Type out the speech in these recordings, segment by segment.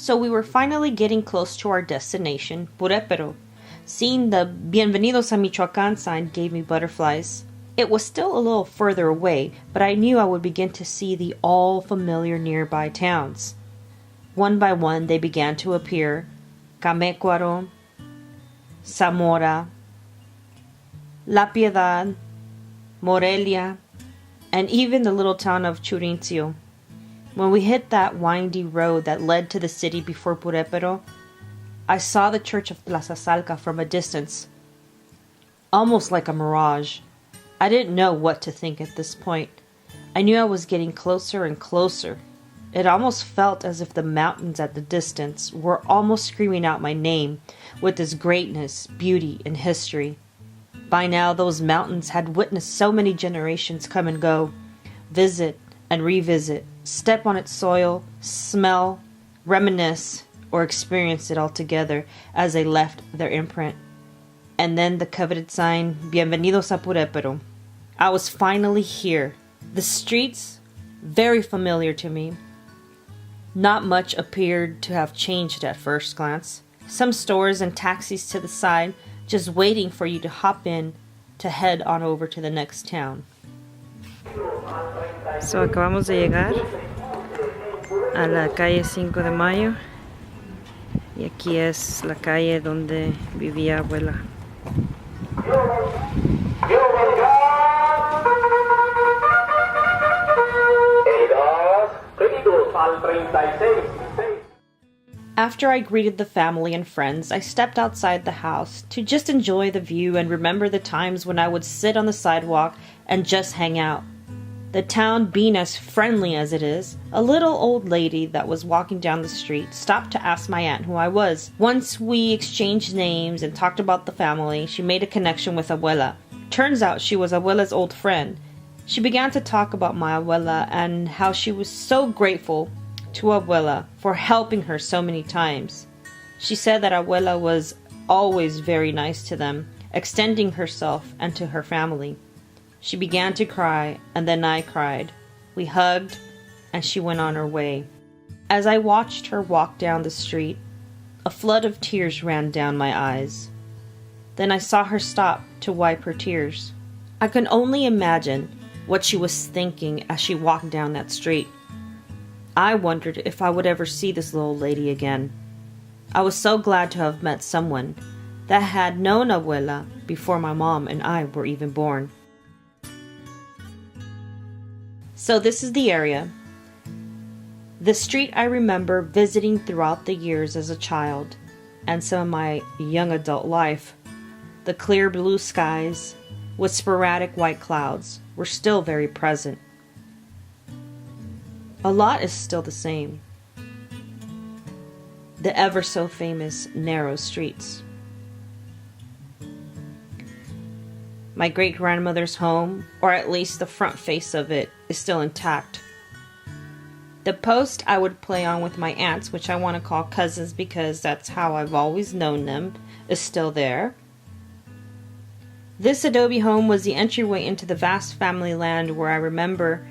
So we were finally getting close to our destination, Purepero. Seeing the Bienvenidos a Michoacan sign gave me butterflies. It was still a little further away, but I knew I would begin to see the all-familiar nearby towns. One by one they began to appear. Camecuaro, Zamora, La Piedad, Morelia, and even the little town of Churincio. When we hit that windy road that led to the city before Purepero, I saw the church of Plaza Salca from a distance, almost like a mirage. I didn't know what to think at this point. I knew I was getting closer and closer. It almost felt as if the mountains at the distance were almost screaming out my name with its greatness, beauty, and history. By now, those mountains had witnessed so many generations come and go, visit and revisit, step on its soil, smell, reminisce, or experience it all together as they left their imprint. And then the coveted sign, Bienvenidos a Purepero. I was finally here. The streets, very familiar to me. Not much appeared to have changed at first glance. Some stores and taxis to the side, just waiting for you to hop in to head on over to the next town. So, acabamos de llegar a la calle 5 de Mayo y aquí es la calle donde vivía abuela. After I greeted the family and friends, I stepped outside the house to just enjoy the view and remember the times when I would sit on the sidewalk and just hang out. The town being as friendly as it is, a little old lady that was walking down the street stopped to ask my aunt who I was. Once we exchanged names and talked about the family, she made a connection with Abuela. Turns out she was Abuela's old friend. She began to talk about my Abuela and how she was so grateful to Abuela for helping her so many times. She said that Abuela was always very nice to them, extending herself and to her family. She began to cry, and then I cried. We hugged, and she went on her way. As I watched her walk down the street, a flood of tears ran down my eyes. Then I saw her stop to wipe her tears. I can only imagine what she was thinking as she walked down that street. I wondered if I would ever see this little lady again. I was so glad to have met someone that had known Abuela before my mom and I were even born. So this is the area. The street I remember visiting throughout the years as a child and some of my young adult life. The clear blue skies with sporadic white clouds were still very present. A lot is still the same. The ever so famous narrow streets. My great-grandmother's home, or at least the front face of it, is still intact. The post I would play on with my aunts, which I want to call cousins because that's how I've always known them, is still there. This adobe home was the entryway into the vast family land where I remember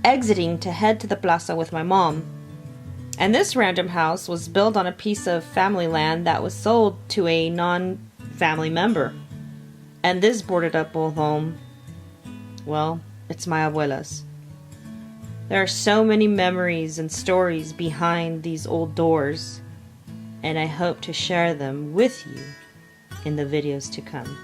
exiting to head to the plaza with my mom. And this random house was built on a piece of family land that was sold to a non-family member. And this boarded up old home, well, it's my abuela's. There are so many memories and stories behind these old doors, and I hope to share them with you in the videos to come.